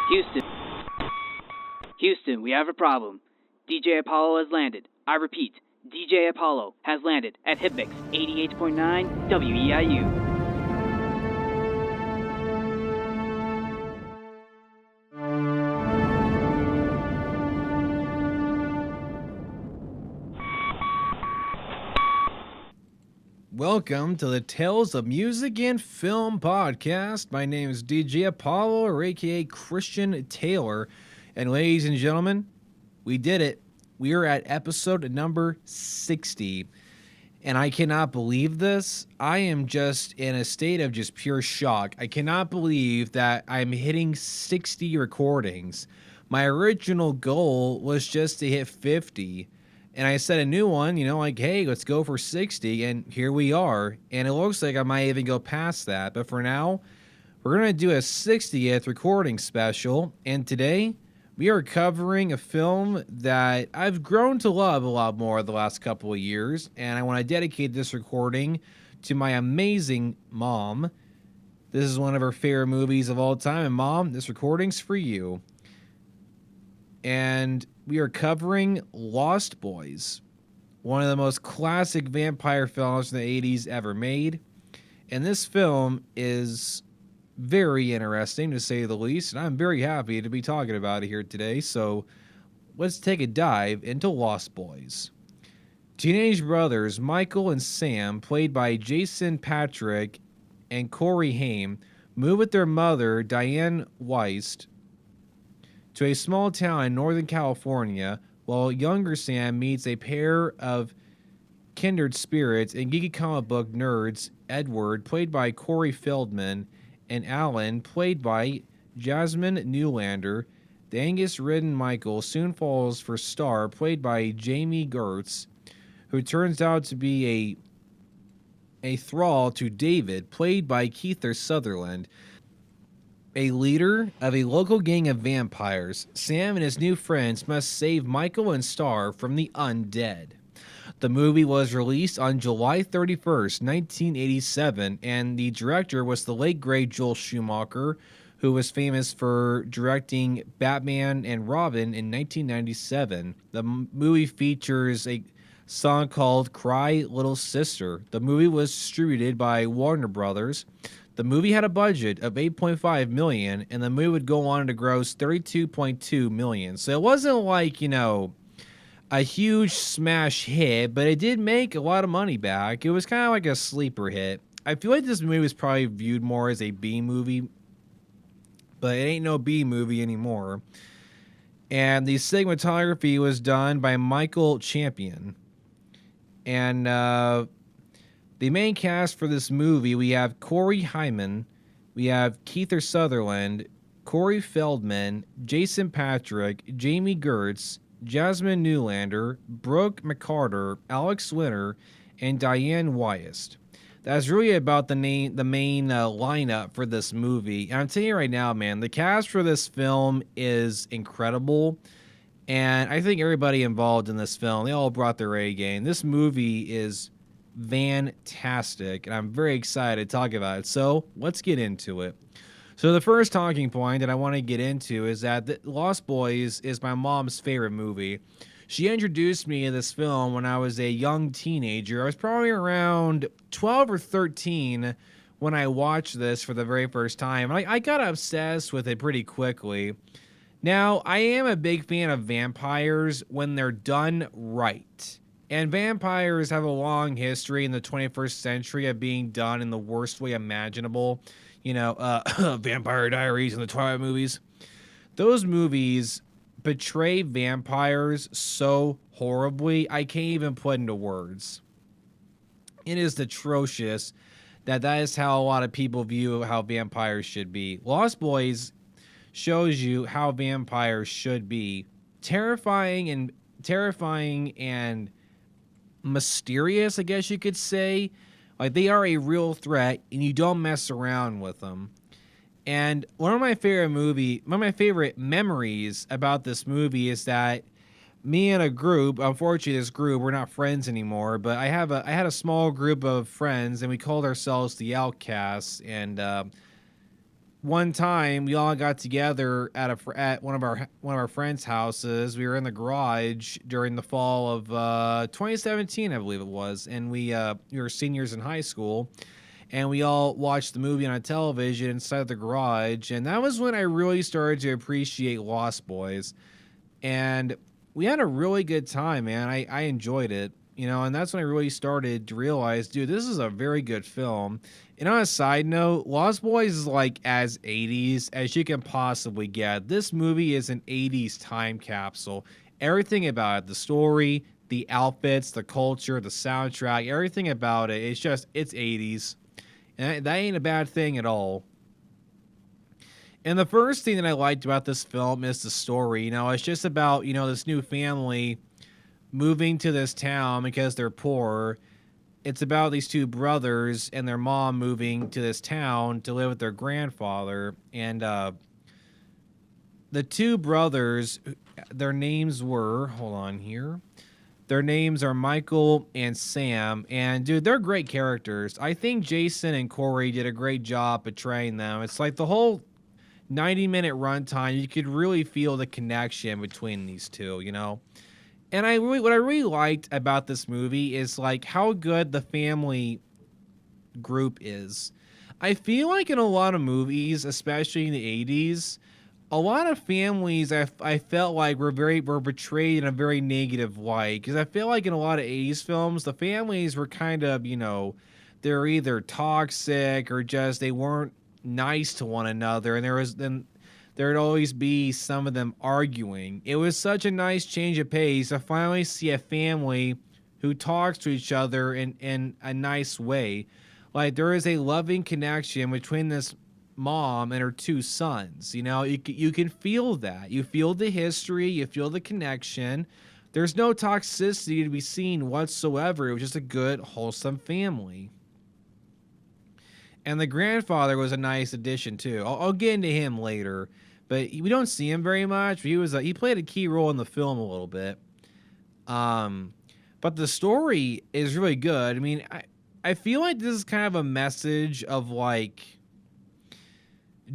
Houston. Houston, we have a problem. DJ Apollo has landed. I repeat, DJ Apollo has landed at Hitmix 88.9 WEIU. Welcome to the Tales of Music and Film podcast. My name is DJ Apollo, or aka Christian Taylor. And ladies and gentlemen, we did it. We are at episode number 60. And I cannot believe this. I am just in a state of just pure shock. I cannot believe that I'm hitting 60 recordings. My original goal was just to hit 50. And I set a new one, like, hey, let's go for 60, and here we are. And it looks like I might even go past that. But for now, we're going to do a 60th recording special. And today, we are covering a film that I've grown to love a lot more the last couple of years. And I want to dedicate this recording to my amazing mom. This is one of her favorite movies of all time. And Mom, this recording's for you. And we are covering Lost Boys, one of the most classic vampire films from the 80s ever made. And this film is very interesting, to say the least, and I'm very happy to be talking about it here today. So let's take a dive into Lost Boys. Teenage brothers Michael and Sam, played by Jason Patric and Corey Haim, move with their mother, Diane Weist, to a small town in Northern California, while younger Sam meets a pair of kindred spirits and geeky comic book nerds, Edward, played by Corey Feldman, and Alan, played by Jasmine Newlander. The Angus-ridden Michael soon falls for Star, played by Jamie Gertz, who turns out to be a thrall to David, played by Kiefer Sutherland. A leader of a local gang of vampires, Sam and his new friends must save Michael and Star from the undead. The movie was released on July 31st, 1987, and the director was the late great Joel Schumacher, who was famous for directing Batman and Robin in 1997. The movie features a song called Cry Little Sister. The movie was distributed by Warner Brothers. The movie had a budget of $8.5 million, and the movie would go on to gross $32.2 million. So it wasn't like, a huge smash hit, but it did make a lot of money back. It was kind of like a sleeper hit. I feel like this movie was probably viewed more as a B movie, but it ain't no B movie anymore. And the cinematography was done by Michael Champion. And, the main cast for this movie, we have Corey Haim, we have Kiefer Sutherland, Corey Feldman, Jason Patric, Jamie Gertz, Jasmine Newlander, Brooke McCarter, Alex Winter, and Diane Weist. That's really about the main lineup for this movie. And I'm telling you right now, man, the cast for this film is incredible. And I think everybody involved in this film, they all brought their A game. This movie is fantastic, and I'm very excited to talk about it. So let's get into it. So the first talking point that I want to get into is that Lost Boys is my mom's favorite movie. She introduced me to this film when I was a young teenager. I was probably around 12 or 13 when I watched this for the very first time. I got obsessed with it pretty quickly. Now, I am a big fan of vampires when they're done right. And vampires have a long history in the 21st century of being done in the worst way imaginable. Vampire Diaries and the Twilight movies. Those movies portray vampires so horribly, I can't even put into words. It is atrocious that is how a lot of people view how vampires should be. Lost Boys shows you how vampires should be. Terrifying and mysterious, I guess you could say. Like, they are a real threat, and you don't mess around with them. And one of my favorite memories about this movie is that me and a group, unfortunately this group, we're not friends anymore, but I had a small group of friends, and we called ourselves the Outcasts, and one time we all got together at one of our friends' houses. We were in the garage during the fall of 2017, I believe it was, and we were seniors in high school, and we all watched the movie on a television inside the garage, and that was when I really started to appreciate Lost Boys, and we had a really good time, man. I enjoyed it, you know, and that's when I really started to realize, dude, this is a very good film. And on a side note, Lost Boys is like as 80s as you can possibly get. This movie is an 80s time capsule. Everything about it, the story, the outfits, the culture, the soundtrack, everything about it, it's 80s. And that ain't a bad thing at all. And the first thing that I liked about this film is the story. You know, it's just about, you know, this new family moving to this town because they're poor. It's about these two brothers and their mom moving to this town to live with their grandfather. And the two brothers, their names were, hold on here. Their names are Michael and Sam. And dude, they're great characters. I think Jason and Corey did a great job portraying them. It's like the whole 90-minute runtime, you could really feel the connection between these two, you know? And what I really liked about this movie is like how good the family group is. I feel like in a lot of movies, especially in the 80s, a lot of families I felt like were portrayed in a very negative light. Because I feel like in a lot of 80s films, the families were kind of, you know, they're either toxic or just they weren't nice to one another, and there'd always be some of them arguing. It was such a nice change of pace to finally see a family who talks to each other in a nice way. Like, there is a loving connection between this mom and her two sons. You know, you can feel that. You feel the history, you feel the connection. There's no toxicity to be seen whatsoever. It was just a good, wholesome family. And the grandfather was a nice addition too. I'll get into him later, but we don't see him very much. He played a key role in the film a little bit. But the story is really good. I mean, I feel like this is kind of a message of like,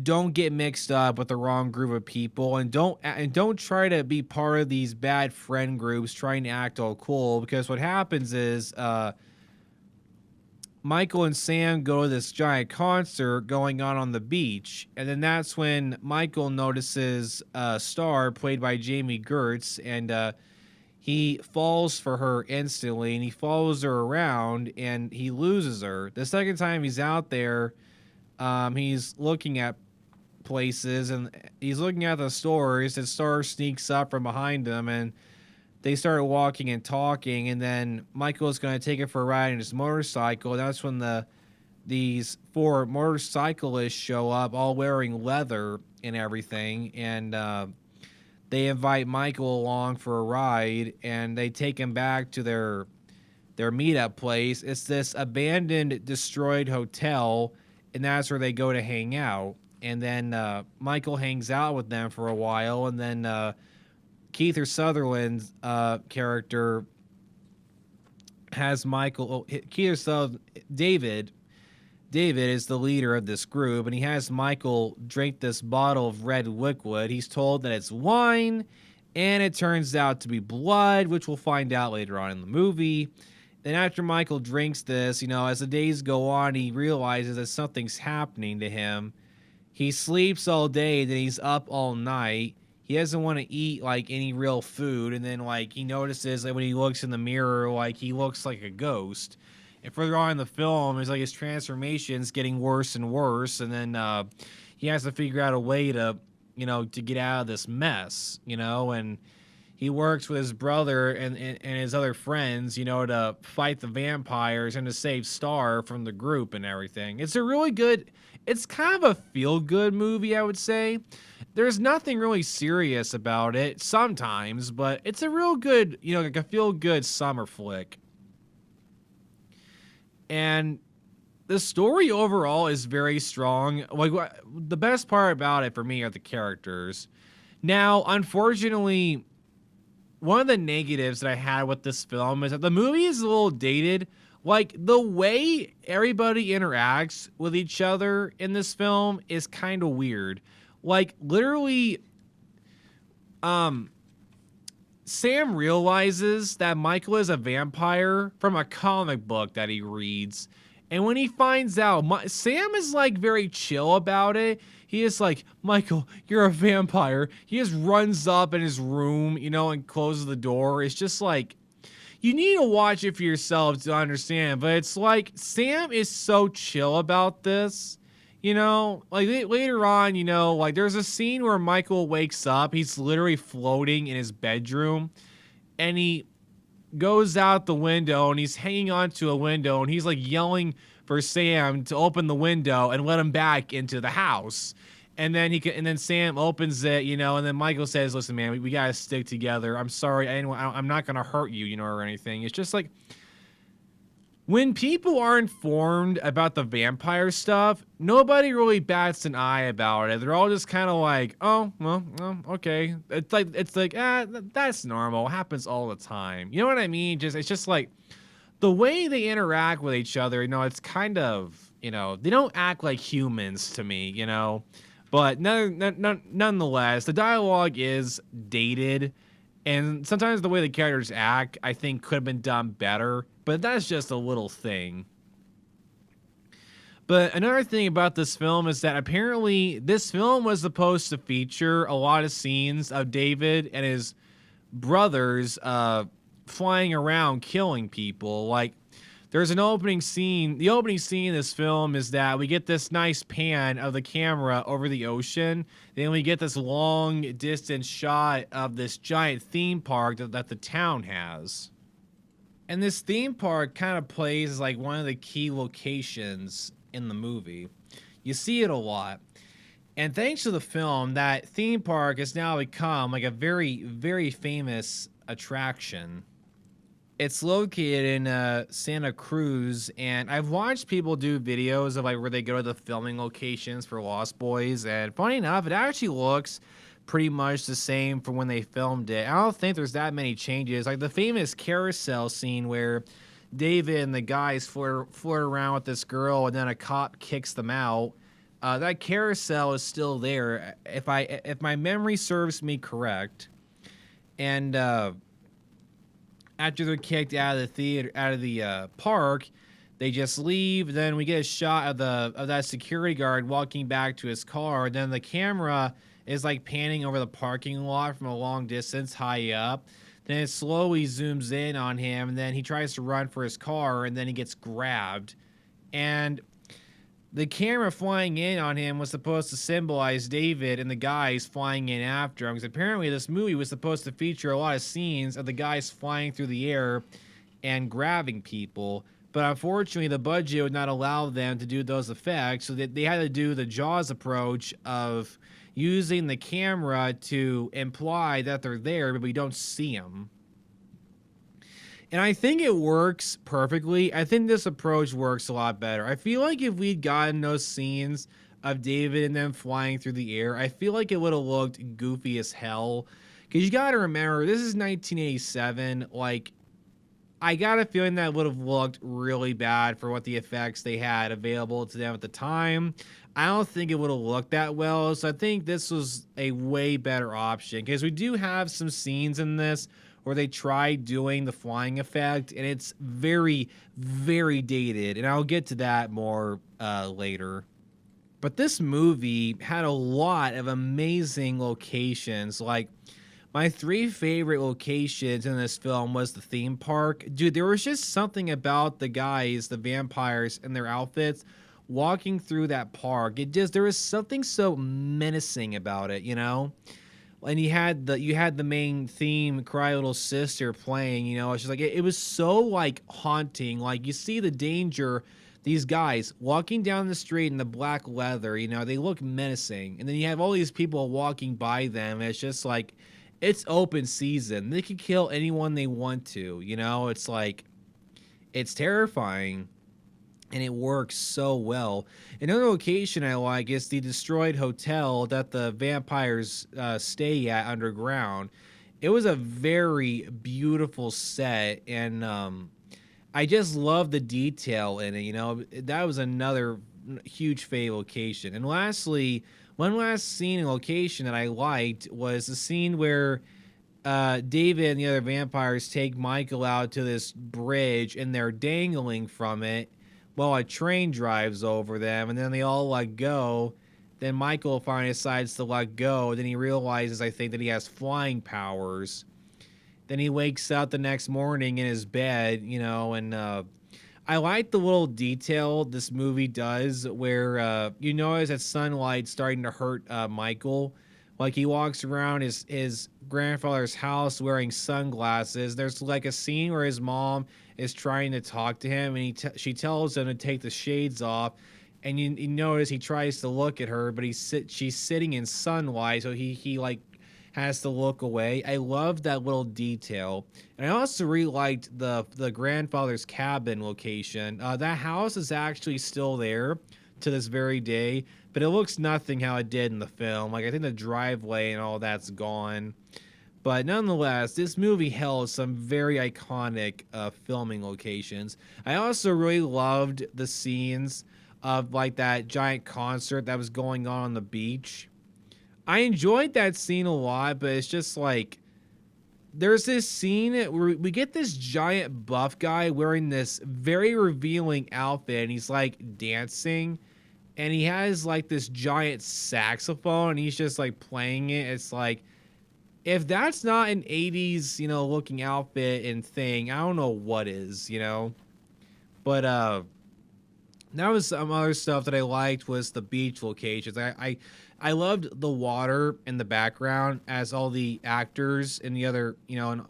don't get mixed up with the wrong group of people, and don't try to be part of these bad friend groups trying to act all cool, because what happens is Michael and Sam go to this giant concert going on the beach, and then that's when Michael notices Star, played by Jamie Gertz, and he falls for her instantly, and he follows her around, and he loses her. The second time he's out there, he's looking at places, and he's looking at the stores, and Star sneaks up from behind him, and they started walking and talking, and then Michael's going to take it for a ride in his motorcycle. And that's when these four motorcyclists show up, all wearing leather and everything, and they invite Michael along for a ride, and they take him back to their meetup place. It's this abandoned, destroyed hotel, and that's where they go to hang out. And then Michael hangs out with them for a while, and then Kiefer Sutherland's character has Michael. David is the leader of this group, and he has Michael drink this bottle of red liquid. He's told that it's wine, and it turns out to be blood, which we'll find out later on in the movie. Then after Michael drinks this, you know, as the days go on, he realizes that something's happening to him. He sleeps all day, then he's up all night. He doesn't want to eat, like, any real food, and then, like, he notices that when he looks in the mirror, like, he looks like a ghost. And further on in the film, it's like his transformation's getting worse and worse, and then he has to figure out a way to, you know, to get out of this mess, you know, and he works with his brother and his other friends, you know, to fight the vampires and to save Star from the group and everything. It's a really good, it's kind of a feel-good movie, I would say. There's nothing really serious about it sometimes, but it's a real good, you know, like a feel-good summer flick. And the story overall is very strong. Like, the best part about it for me are the characters. Now, unfortunately, one of the negatives that I had with this film is that the movie is a little dated. Like, the way everybody interacts with each other in this film is kind of weird. Like, literally, Sam realizes that Michael is a vampire from a comic book that he reads. And when he finds out, Sam is like very chill about it. He is like, Michael, you're a vampire. He just runs up in his room, you know, and closes the door. It's just like, you need to watch it for yourself to understand. But it's like, Sam is so chill about this. You know, like later on, you know, like there's a scene where Michael wakes up. He's literally floating in his bedroom and he goes out the window and he's hanging onto a window and he's like yelling for Sam to open the window and let him back into the house. And then Sam opens it, you know, and then Michael says, listen, man, we got to stick together. I'm sorry. I'm not going to hurt you, you know, or anything. It's just like, when people are informed about the vampire stuff, nobody really bats an eye about it. They're all just kind of like, oh, well, okay. It's like, that's normal. It happens all the time. You know what I mean? It's just like the way they interact with each other, you know, it's kind of, you know, they don't act like humans to me, you know. But nonetheless, the dialogue is dated. And sometimes the way the characters act, I think, could have been done better. But that's just a little thing. But another thing about this film is that apparently this film was supposed to feature a lot of scenes of David and his brothers flying around killing people. Like, there's an opening scene. The opening scene in this film is that we get this nice pan of the camera over the ocean. Then we get this long distance shot of this giant theme park that the town has. And this theme park kind of plays as like one of the key locations in the movie. You see it a lot. And thanks to the film, that theme park has now become like a very, very famous attraction. It's located in Santa Cruz, and I've watched people do videos of like where they go to the filming locations for Lost Boys, and funny enough, it actually looks pretty much the same from when they filmed it. I don't think there's that many changes. Like the famous carousel scene where David and the guys flirt around with this girl, and then a cop kicks them out. That carousel is still there, if my memory serves me correct, and after they're kicked out of the park, they just leave. Then we get a shot of that security guard walking back to his car. Then the camera is like panning over the parking lot from a long distance, high up. Then it slowly zooms in on him, and then he tries to run for his car, and then he gets grabbed. And the camera flying in on him was supposed to symbolize David and the guys flying in after him, because apparently this movie was supposed to feature a lot of scenes of the guys flying through the air and grabbing people. But unfortunately, the budget would not allow them to do those effects, so they had to do the Jaws approach of using the camera to imply that they're there, but we don't see them. And I think it works perfectly. I think this approach works a lot better. I feel like if we'd gotten those scenes of David and them flying through the air, I feel like it would have looked goofy as hell. Because you got to remember, this is 1987. Like, I got a feeling that would have looked really bad for what the effects they had available to them at the time. I don't think it would have looked that well. So I think this was a way better option. Because we do have some scenes in this where they tried doing the flying effect, and it's very, very dated, and I'll get to that more later. But this movie had a lot of amazing locations. Like, my 3 favorite locations in this film was the theme park. Dude, there was just something about the guys, the vampires, and their outfits walking through that park. There was something so menacing about it, you know? And you had the main theme, Cry Little Sister, playing, you know. It's just like it was so like haunting. Like, you see the danger, these guys walking down the street in the black leather, you know, they look menacing. And then you have all these people walking by them, and it's just like, it's open season. They can kill anyone they want to, you know. It's like, it's terrifying. And it works so well. Another location I like is the destroyed hotel that the vampires stay at underground. It was a very beautiful set, and I just love the detail in it. That was another huge favorite location. And lastly, one last scene and location that I liked was the scene where David and the other vampires take Michael out to this bridge and they're dangling from it while a train drives over them, and then they all let go. Then Michael finally decides to let go. Then he realizes, I think, that he has flying powers. Then he wakes up the next morning in his bed, and I like the little detail this movie does where you notice that sunlight's starting to hurt Michael. Like he walks around his grandfather's house wearing sunglasses. There's like a scene where his mom is trying to talk to him, and she tells him to take the shades off. And you notice he tries to look at her, but she's sitting in sunlight, so he like has to look away. I love that little detail. And I also really liked the grandfather's cabin location. That house is actually still there to this very day, but it looks nothing how it did in the film. Like, I think the driveway and all that's gone. But nonetheless, this movie held some very iconic filming locations. I also really loved the scenes of like that giant concert that was going on the beach. I enjoyed that scene a lot, but it's just like there's this scene where we get this giant buff guy wearing this very revealing outfit, and he's like dancing, and he has like this giant saxophone, and he's just like playing it. It's like, if that's not an 80s, looking outfit and thing, I don't know what is, But that was some other stuff that I liked was the beach locations. I loved the water in the background as all the actors and the other, and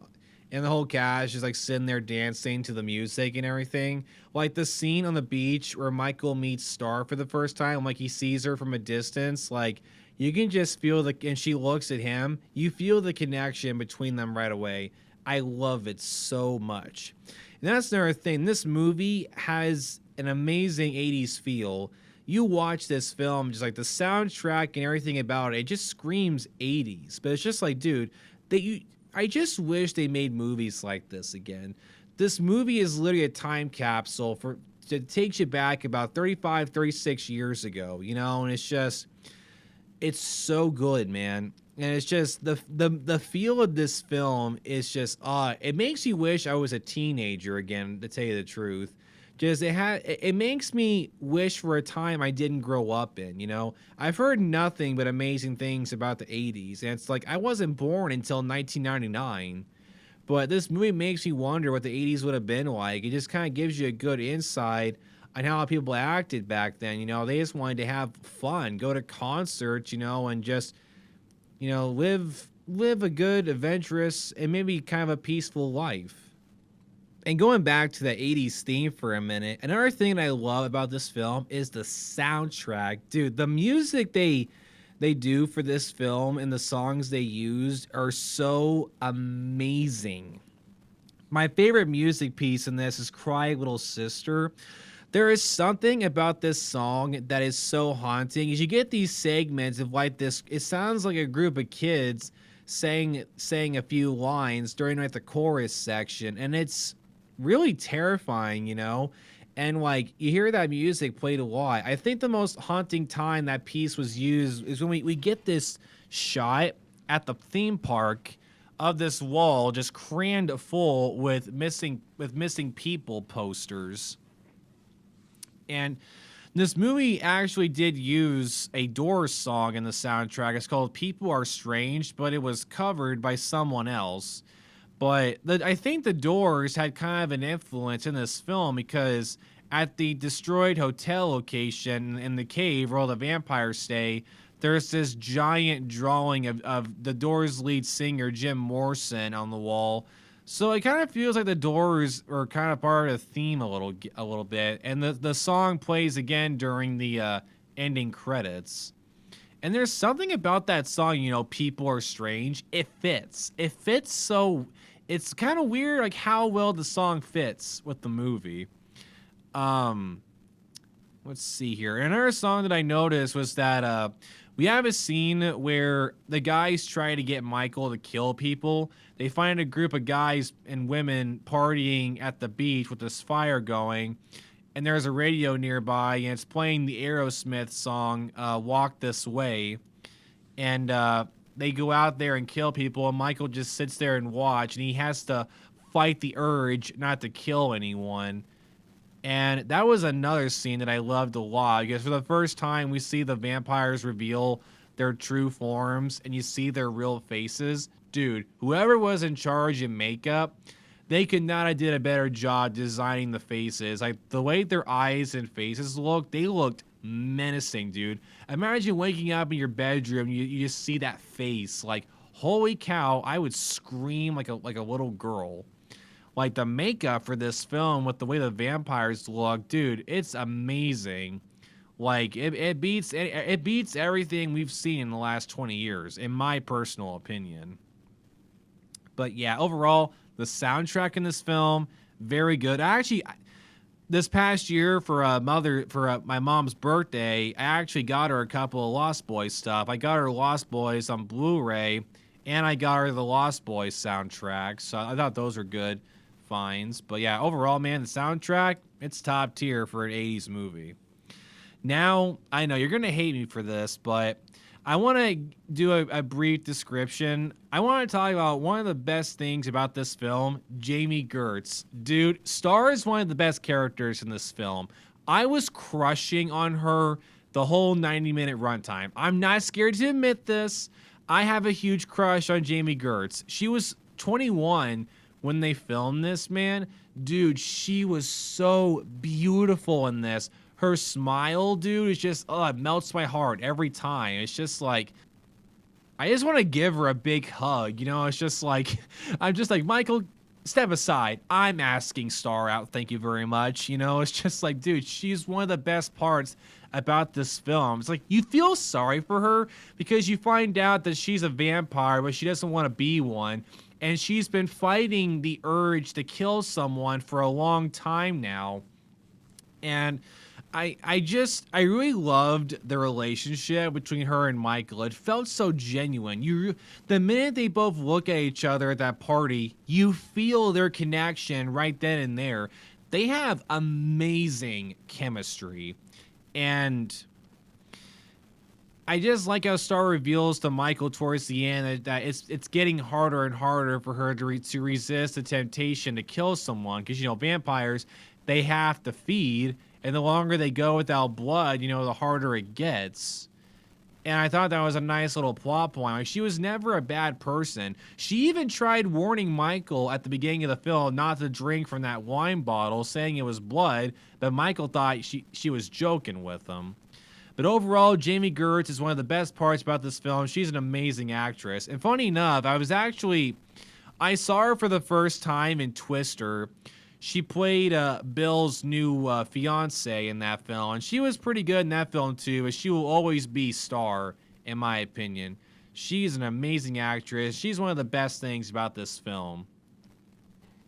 the whole cast just like sitting there dancing to the music and everything. Like the scene on the beach where Michael meets Star for the first time, like he sees her from a distance, like you can just feel and she looks at him, you feel the connection between them right away. I love it so much. And that's another thing. This movie has an amazing 80s feel. You watch this film, just like the soundtrack and everything about it just screams 80s. But it's just like, dude, I just wish they made movies like this again. This movie is literally a time capsule it takes you back about 35, 36 years ago, and it's so good, man. And it's just the feel of this film is just it makes you wish I was a teenager again, to tell you the truth. Just it makes me wish for a time I didn't grow up in, I've heard nothing but amazing things about the 80s, and it's like I wasn't born until 1999. But this movie makes me wonder what the 80s would have been like. It just kind of gives you a good insight on how people acted back then. They just wanted to have fun, go to concerts, and just live a good, adventurous, and maybe kind of a peaceful life. And going back to the 80s theme for a minute, another thing that I love about this film is the soundtrack. Dude, the music they do for this film and the songs they used are so amazing. My favorite music piece in this is Cry Little Sister. There is something about this song that is so haunting. As you get these segments of like this, it sounds like a group of kids saying a few lines during like the chorus section, and it's really terrifying, and like you hear that music played a lot. I think the most haunting time that piece was used is when we get this shot at the theme park of this wall just crammed full with missing people posters. And this movie actually did use a Doors song in the soundtrack. It's called People Are Strange, but it was covered by someone else. But I think the Doors had kind of an influence in this film because at the destroyed hotel location in the cave where all the vampires stay, there's this giant drawing of the Doors lead singer Jim Morrison on the wall. So it kind of feels like the Doors are kind of part of the theme a little bit. And the song plays again during the ending credits. And there's something about that song, People Are Strange. It fits. So... It's kind of weird, like how well the song fits with the movie. Let's see here. Another song that I noticed was that we have a scene where the guys try to get Michael to kill people. They find a group of guys and women partying at the beach with this fire going, and there's a radio nearby, and it's playing the Aerosmith song "Walk This Way," and they go out there and kill people, and Michael just sits there and watch, and he has to fight the urge not to kill anyone. And that was another scene that I loved a lot, because for the first time we see the vampires reveal their true forms and you see their real faces. Dude, whoever was in charge of makeup, they could not have did a better job designing the faces. Like the way their eyes and faces looked, they looked menacing, dude. Imagine waking up in your bedroom, you just see that face. Like, holy cow, I would scream like a little girl. Like the makeup for this film with the way the vampires look, dude, it's amazing. Like it beats everything we've seen in the last 20 years, in my personal opinion. But yeah, overall, the soundtrack in this film, very good. This past year for my mom's birthday, I actually got her a couple of Lost Boys stuff. I got her Lost Boys on Blu-ray, and I got her the Lost Boys soundtrack. So I thought those were good finds. But yeah, overall, man, the soundtrack, it's top tier for an 80s movie. Now, I know you're going to hate me for this, but I want to do a brief description. I want to talk about one of the best things about this film, Jami Gertz. Dude, Star is one of the best characters in this film. I was crushing on her the whole 90-minute runtime. I'm not scared to admit this. I have a huge crush on Jami Gertz. She was 21 when they filmed this, man. Dude, she was so beautiful in this. Her smile, dude, is just, it melts my heart every time. It's just like, I just want to give her a big hug, you know? It's just like, I'm just like, Michael, step aside. I'm asking Star out, thank you very much. You know, it's just like, dude, she's one of the best parts about this film. It's like, you feel sorry for her because you find out that she's a vampire, but she doesn't want to be one. And she's been fighting the urge to kill someone for a long time now. And I really loved the relationship between her and Michael. It felt so genuine. The minute they both look at each other at that party, you feel their connection right then and there. They have amazing chemistry. And I just like how Star reveals to Michael towards the end that it's getting harder and harder for her to resist the temptation to kill someone. Because, you know, vampires, they have to feed. And the longer they go without blood, you know, the harder it gets. And I thought that was a nice little plot point. Like, she was never a bad person. She even tried warning Michael at the beginning of the film not to drink from that wine bottle, saying it was blood. But Michael thought she was joking with him. But overall, Jami Gertz is one of the best parts about this film. She's an amazing actress. And funny enough, I saw her for the first time in Twister. She played Bill's new fiance in that film, and she was pretty good in that film too, but she will always be Star, in my opinion. She's an amazing actress. She's one of the best things about this film.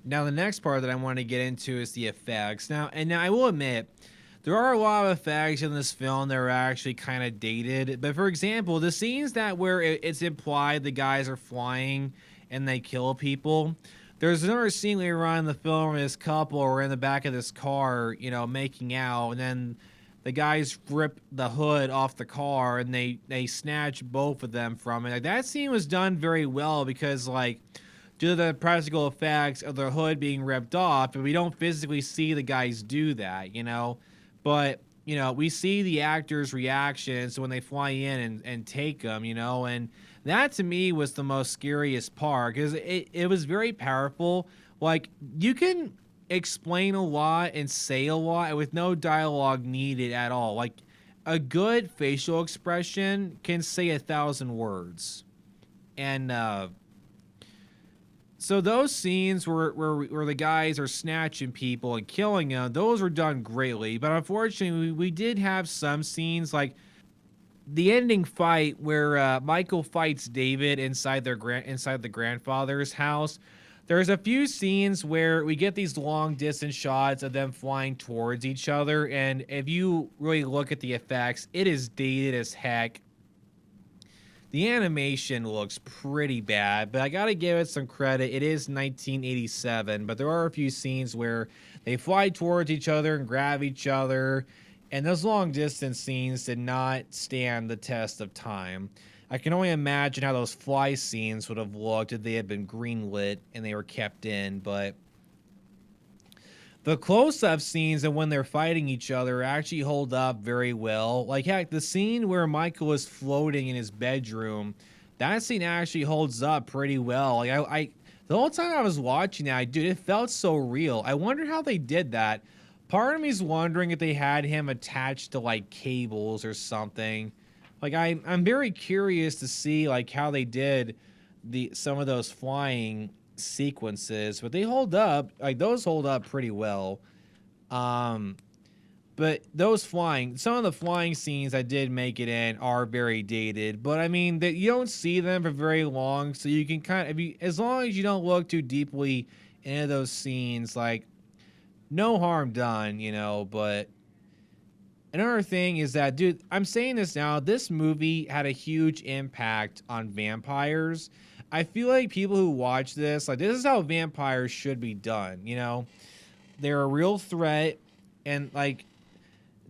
Now, the next part that I want to get into is the effects. Now I will admit, there are a lot of effects in this film that are actually kind of dated. But for example, the scenes where it's implied the guys are flying and they kill people. There's another scene later on in the film where this couple are in the back of this car, you know, making out, and then the guys rip the hood off the car and they snatch both of them from it. Like, that scene was done very well because, like, due to the practical effects of the hood being ripped off, but we don't physically see the guys do that, you know. But, you know, we see the actors' reactions when they fly in and take them, you know, and that to me was the most scariest part because it was very powerful. Like, you can explain a lot and say a lot with no dialogue needed at all. Like, a good facial expression can say 1,000 words. And so those scenes where the guys are snatching people and killing them, those were done greatly. But unfortunately, we did have some scenes like the ending fight where Michael fights David inside the grandfather's house. There's a few scenes where we get these long distance shots of them flying towards each other, and if you really look at the effects, it is dated as heck. The animation looks pretty bad, but I gotta give it some credit. It is 1987, but there are a few scenes where they fly towards each other and grab each other, and those long distance scenes did not stand the test of time. I can only imagine how those fly scenes would have looked if they had been greenlit and they were kept in, but the close-up scenes and when they're fighting each other actually hold up very well. Like, heck, the scene where Michael is floating in his bedroom, that scene actually holds up pretty well. Like, the whole time I was watching that, dude, it felt so real. I wonder how they did that. Part of me's wondering if they had him attached to, like, cables or something. Like, I'm very curious to see, like, how they did some of those flying sequences, but they hold up. Like, those hold up pretty well. But some of the flying scenes that did make it in are very dated. But I mean, that you don't see them for very long, so you can kind of, as long as you don't look too deeply into those scenes, like, no harm done, you know. But another thing is that, dude, I'm saying this now, this movie had a huge impact on vampires. I feel like people who watch this, like, this is how vampires should be done, you know? They're a real threat, and, like,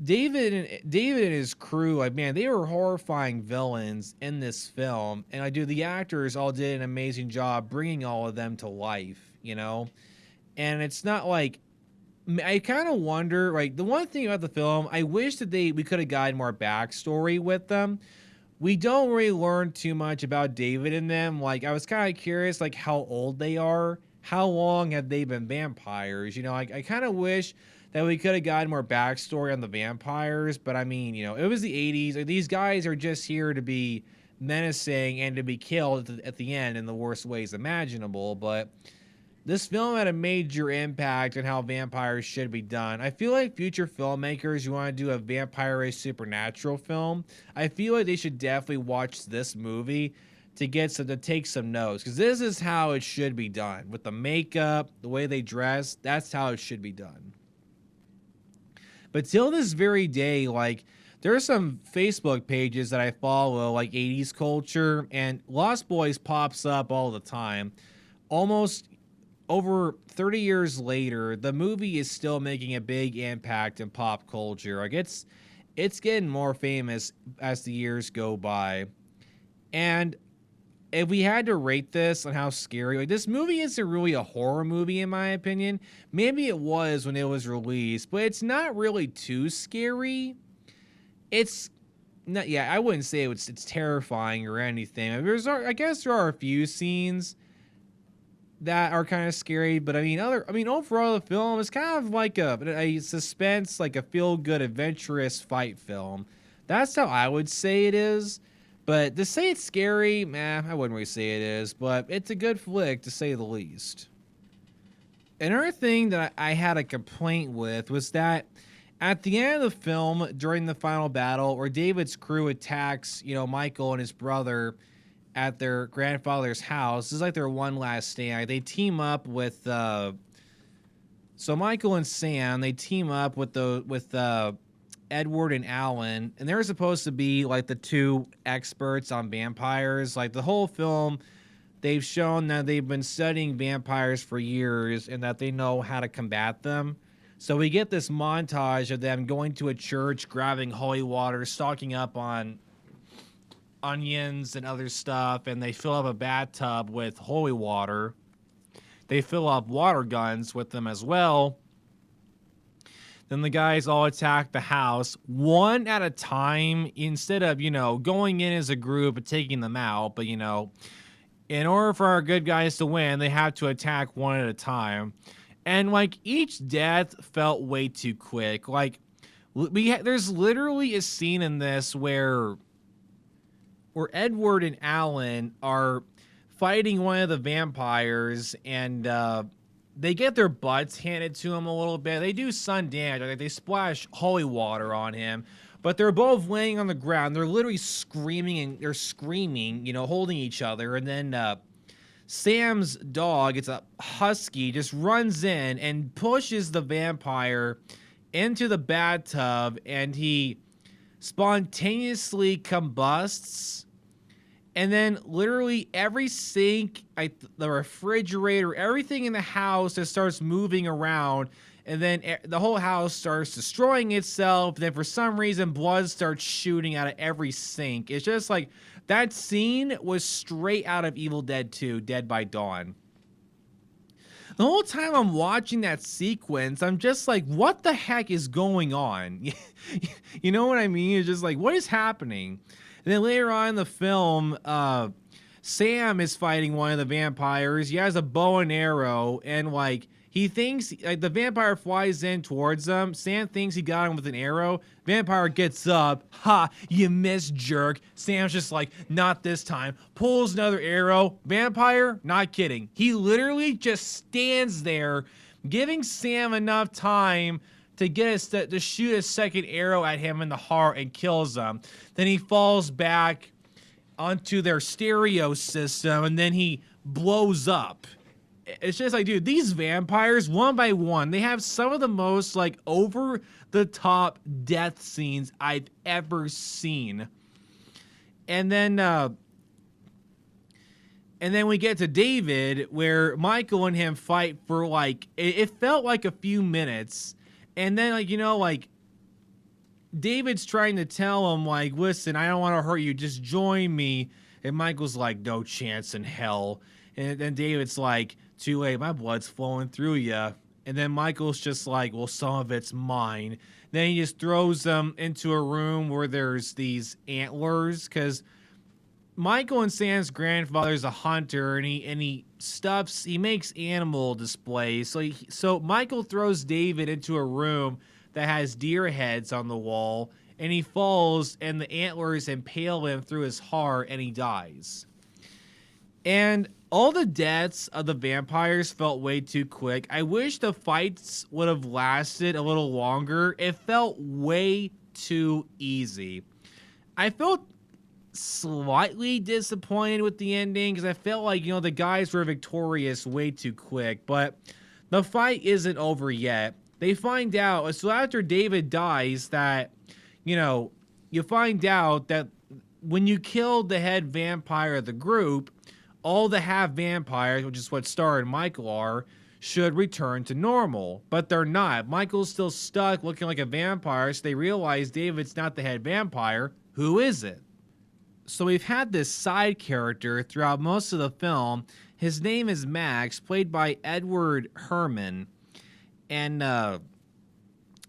David and his crew, like, man, they were horrifying villains in this film, and, like, dude, the actors all did an amazing job bringing all of them to life, you know? And it's not like, I kind of wonder, like, the one thing about the film, I wish that we could have gotten more backstory with them. We don't really learn too much about David and them. Like, I was kind of curious, like, how old they are. How long have they been vampires? You know, I kind of wish that we could have gotten more backstory on the vampires. But, I mean, you know, it was the 80s. Like, these guys are just here to be menacing and to be killed at the end in the worst ways imaginable. But this film had a major impact on how vampires should be done. I feel like future filmmakers who want to do a vampire-based supernatural film, I feel like they should definitely watch this movie to take some notes, because this is how it should be done. With the makeup, the way they dress, that's how it should be done. But till this very day, like, there are some Facebook pages that I follow, like 80s culture, and Lost Boys pops up all the time. Almost over 30 years later, the movie is still making a big impact in pop culture. Like, it's getting more famous as the years go by. And if we had to rate this on how scary, like, this movie isn't really a horror movie in my opinion. Maybe it was when it was released, but it's not really too scary. It's not, yeah, I wouldn't say it's terrifying or anything. I guess there are a few scenes that are kind of scary, but I mean, overall, the film is kind of like a suspense, like a feel-good, adventurous fight film. That's how I would say it is. But to say it's scary, I wouldn't really say it is. But it's a good flick, to say the least. Another thing that I had a complaint with was that at the end of the film, during the final battle, where David's crew attacks, you know, Michael and his brother at their grandfather's house. This is like their one last stand. They team up with so Michael and Sam, they team up with Edward and Alan, and they're supposed to be like the two experts on vampires. Like, the whole film, they've shown that they've been studying vampires for years and that they know how to combat them. So we get this montage of them going to a church, grabbing holy water, stocking up on onions and other stuff, and they fill up a bathtub with holy water. They fill up water guns with them as well. Then the guys all attack the house one at a time, instead of, you know, going in as a group and taking them out. But, you know, in order for our good guys to win, they have to attack one at a time. And, like, each death felt way too quick. Like, there's literally a scene in this where Edward and Alan are fighting one of the vampires, and they get their butts handed to them a little bit. They do some damage. Like, they splash holy water on him, but they're both laying on the ground. They're literally screaming, you know, holding each other. And then Sam's dog, it's a husky, just runs in and pushes the vampire into the bathtub, and he spontaneously combusts. And then literally every sink, the refrigerator, everything in the house just starts moving around. And then the whole house starts destroying itself. Then for some reason, blood starts shooting out of every sink. It's just like, that scene was straight out of Evil Dead 2, Dead by Dawn. The whole time I'm watching that sequence, I'm just like, what the heck is going on? You know what I mean? It's just like, what is happening? And then later on in the film, Sam is fighting one of the vampires. He has a bow and arrow, and like, he thinks, like, the vampire flies in towards him. Sam thinks he got him with an arrow. Vampire gets up. Ha, you missed, jerk. Sam's just like, not this time. Pulls another arrow. Vampire, not kidding. He literally just stands there, giving Sam enough time to to shoot a second arrow at him in the heart and kills him. Then he falls back onto their stereo system, and then he blows up. It's just like, dude, these vampires, one by one, they have some of the most, like, over-the-top death scenes I've ever seen. And then we get to David, where Michael and him fight for, like, it felt like a few minutes. And then, like, you know, like, David's trying to tell him, like, listen, I don't want to hurt you, just join me. And Michael's like, no chance in hell. And then David's like, too late, my blood's flowing through you. And then Michael's just like, well, some of it's mine. Then he just throws them into a room where there's these antlers, because Michael and Sam's grandfather's a hunter, and he makes animal displays. So Michael throws David into a room that has deer heads on the wall, and he falls, and the antlers impale him through his heart, and he dies. And all the deaths of the vampires felt way too quick. I wish the fights would have lasted a little longer. It felt way too easy. I felt slightly disappointed with the ending, because I felt like, you know, the guys were victorious way too quick. But the fight isn't over yet. They find out, so after David dies, that, you know, you find out that when you killed the head vampire of the group, all the half vampires, which is what Star and Michael are, should return to normal. But they're not. Michael's still stuck looking like a vampire, so they realize David's not the head vampire. Who is it? So we've had this side character throughout most of the film. His name is Max, played by Edward Herrmann. And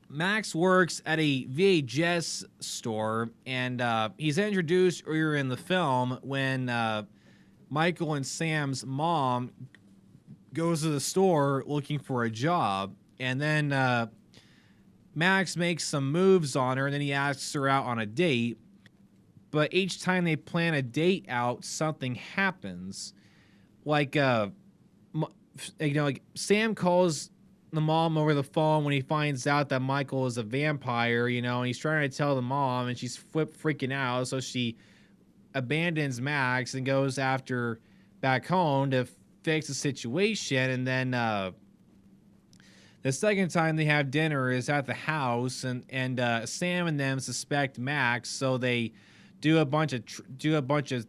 Max works at a VHS store, and he's introduced earlier in the film when Michael and Sam's mom goes to the store looking for a job, and then Max makes some moves on her, and then he asks her out on a date. But each time they plan a date out, something happens. Like, you know, like Sam calls the mom over the phone when he finds out that Michael is a vampire, you know, and he's trying to tell the mom, and she's freaking out, so she abandons Max and goes after back home to fix the situation. And then the second time they have dinner is at the house, and Sam and them suspect Max, so they do a bunch of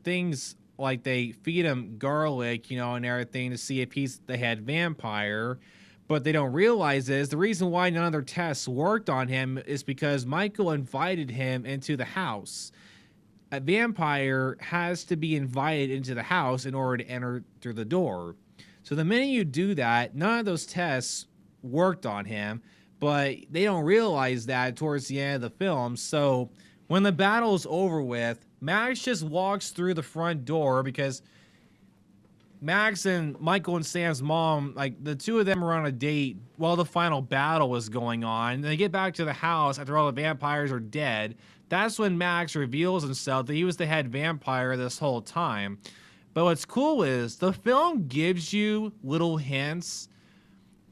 things, like they feed him garlic, you know, and everything to see if he's the head vampire. But they don't realize is the reason why none of their tests worked on him is because Michael invited him into the house. A vampire has to be invited into the house in order to enter through the door. So the minute you do that, none of those tests worked on him, but they don't realize that towards the end of the film. So when the battle is over with, Max just walks through the front door, because Max and Michael and Sam's mom, like, the two of them are on a date while the final battle was going on. And they get back to the house after all the vampires are dead. That's when Max reveals himself that he was the head vampire this whole time. But what's cool is the film gives you little hints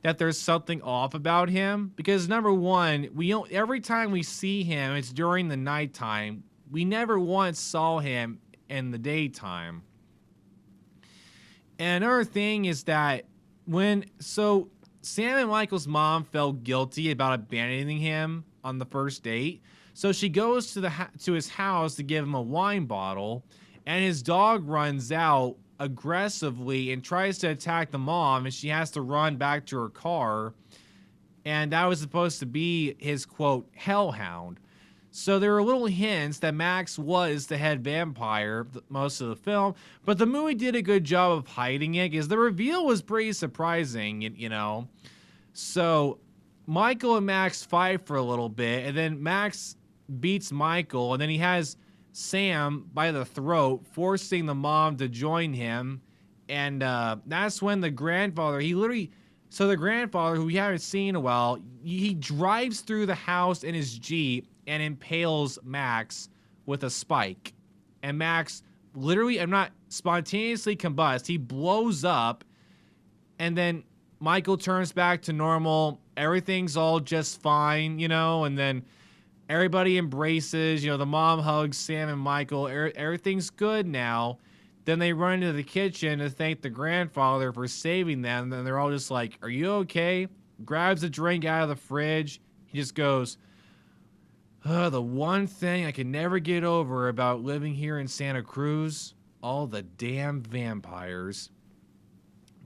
that there's something off about him. Because number one, every time we see him, it's during the nighttime. We never once saw him in the daytime. And another thing is that Sam and Michael's mom felt guilty about abandoning him on the first date. So she goes to his house to give him a wine bottle, and his dog runs out aggressively and tries to attack the mom, and she has to run back to her car. And that was supposed to be his, quote, hellhound. So there were little hints that Max was the head vampire most of the film, but the movie did a good job of hiding it because the reveal was pretty surprising, you know. So Michael and Max fight for a little bit, and then Max beats Michael, and then he has Sam by the throat, forcing the mom to join him. And that's when the grandfather, the grandfather, who we haven't seen in a while, he drives through the house in his Jeep and impales Max with a spike. And Max literally, spontaneously combusts. He blows up, and then Michael turns back to normal. Everything's all just fine, you know, and then everybody embraces, you know, the mom hugs Sam and Michael. Everything's good now. Then they run into the kitchen to thank the grandfather for saving them. And then they're all just like, "Are you okay?" Grabs a drink out of the fridge. He just goes, "The one thing I can never get over about living here in Santa Cruz, all the damn vampires."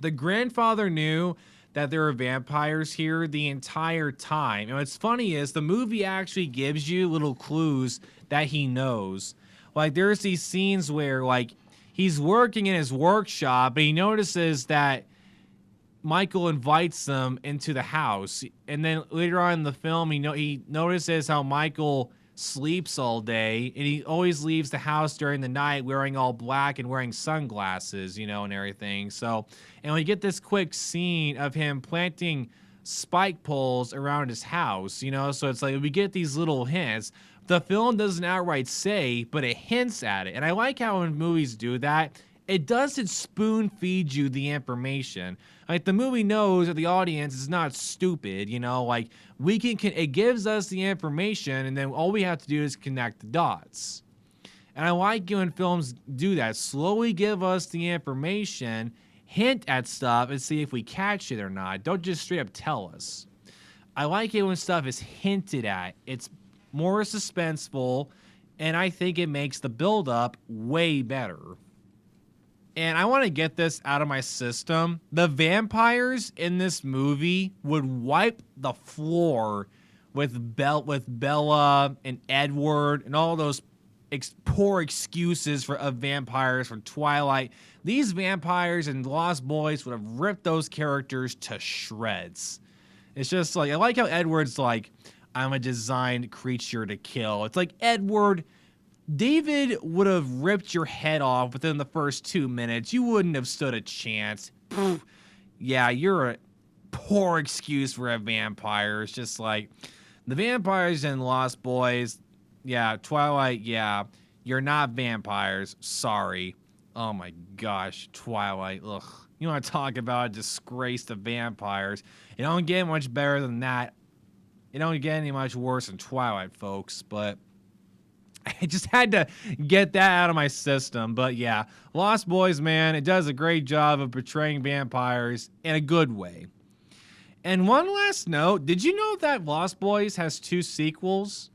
The grandfather knew that there were vampires here the entire time. And what's funny is the movie actually gives you little clues that he knows. Like, there's these scenes where, like, he's working in his workshop and he notices that Michael invites them into the house. And then later on in the film, he notices how Michael sleeps all day, and he always leaves the house during the night wearing all black and wearing sunglasses, you know, and everything. So, and we get this quick scene of him planting spike poles around his house, you know, so it's like we get these little hints. The film doesn't outright say, but it hints at it. And I like how when movies do that, it doesn't spoon feed you the information. Like, the movie knows that the audience is not stupid, you know, like it gives us the information, and then all we have to do is connect the dots. And I like when films do that, slowly give us the information, hint at stuff, and see if we catch it or not. Don't just straight up tell us. I like it when stuff is hinted at. It's more suspenseful, and I think it makes the build-up way better. And I want to get this out of my system. The vampires in this movie would wipe the floor with Bella and Edward and all those poor excuses of vampires from Twilight. These vampires and Lost Boys would have ripped those characters to shreds. It's just like, I like how Edward's like, "I'm a designed creature to kill." It's like, Edward, David would have ripped your head off within the first 2 minutes. You wouldn't have stood a chance. Pfft. Yeah, you're a poor excuse for a vampire. It's just like, the vampires in Lost Boys, yeah, Twilight, yeah, you're not vampires. Sorry. Oh my gosh, Twilight, ugh. You want to talk about a disgrace to vampires? It don't get much better than that. It don't get any much worse than Twilight, folks, but I just had to get that out of my system. But yeah, Lost Boys, man, it does a great job of portraying vampires in a good way. And one last note, did you know that Lost Boys has 2 sequels?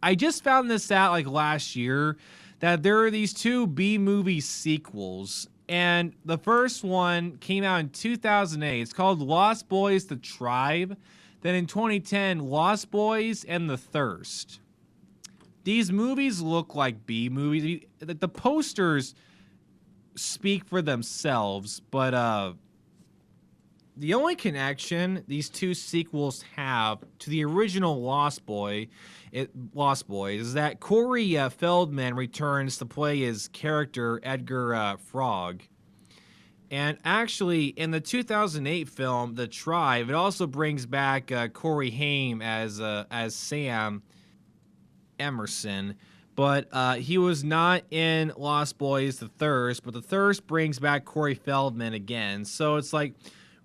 I just found this out like last year, that there are these 2 B-movie sequels. And the first one came out in 2008. It's called Lost Boys: The Tribe. Then in 2010, Lost Boys and the Thirst. These movies look like B movies. The posters speak for themselves, but the only connection these 2 sequels have to the original Lost Boys is that Corey Feldman returns to play his character Edgar Frog. And actually, in the 2008 film The Tribe, it also brings back Corey Haim as Sam Emerson, but he was not in Lost Boys: The Thirst, but The Thirst brings back Corey Feldman again. So it's like,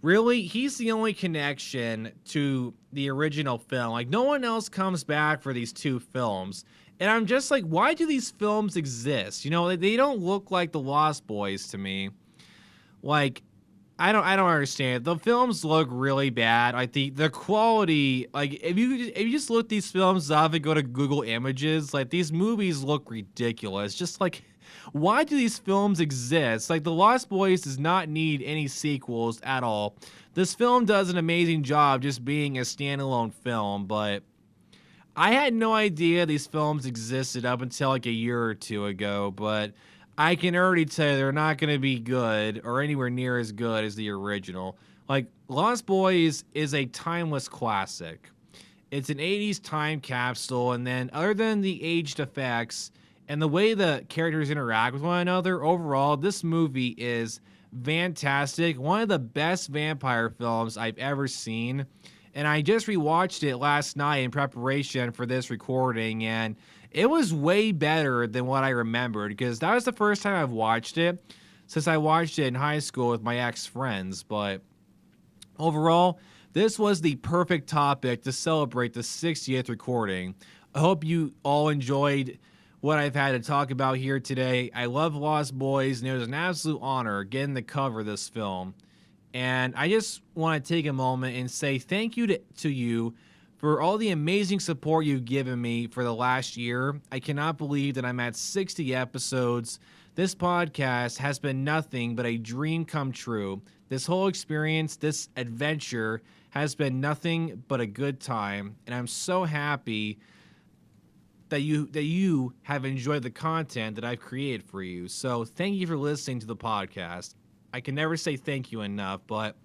really, he's the only connection to the original film. Like, no one else comes back for these 2 films. And I'm just like, why do these films exist? You know, they don't look like the Lost Boys to me. Like, I don't understand. The films look really bad. Like the quality, like if you just look these films up and go to Google Images, like these movies look ridiculous. Just like, why do these films exist? Like The Lost Boys does not need any sequels at all. This film does an amazing job just being a standalone film, but I had no idea these films existed up until like a year or two ago, but I can already tell you they're not going to be good or anywhere near as good as the original. Like, Lost Boys is a timeless classic. It's an 80s time capsule, and then other than the aged effects and the way the characters interact with one another, overall, this movie is fantastic. One of the best vampire films I've ever seen. And I just rewatched it last night in preparation for this recording, and it was way better than what I remembered, because that was the first time I've watched it since I watched it in high school with my ex-friends. But overall, this was the perfect topic to celebrate the 60th recording. I hope you all enjoyed what I've had to talk about here today. I love Lost Boys, and it was an absolute honor getting to cover this film. And I just want to take a moment and say thank you to you for all the amazing support you've given me for the last year. I cannot believe that I'm at 60 episodes. This podcast has been nothing but a dream come true. This whole experience, this adventure, has been nothing but a good time. And I'm so happy that you have enjoyed the content that I've created for you. So thank you for listening to the podcast. I can never say thank you enough, but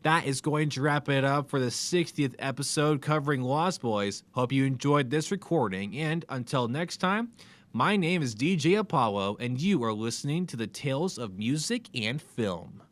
that is going to wrap it up for the 60th episode covering Lost Boys. Hope you enjoyed this recording, and until next time, my name is DJ Apollo, and you are listening to the Tales of Music and Film.